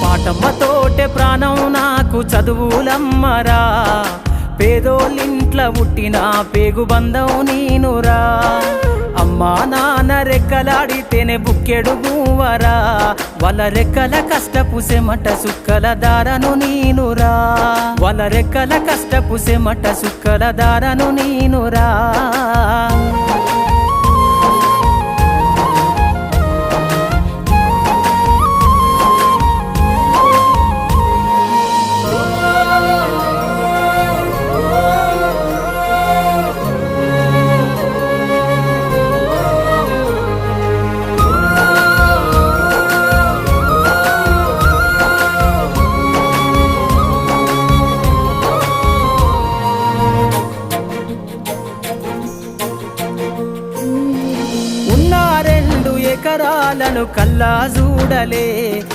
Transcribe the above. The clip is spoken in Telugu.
పాటమ్మతోటే ప్రాణం నాకు చదువులమ్మరా, పేదోళ్ళింట్ల పుట్టిన పేగు బంధం నేనురా. అమ్మా నాన్న రెక్కలాడితేనే బుక్కెడు గువ్వరా, వాళ్ళ రెక్కల కష్టపు సెమట సుక్కల దారను నేనురా, వాళ్ళ రెక్కల కష్టపు సెమట సుక్కల దారను నేనురా. ఎకరాలను కల్లా చూడలే,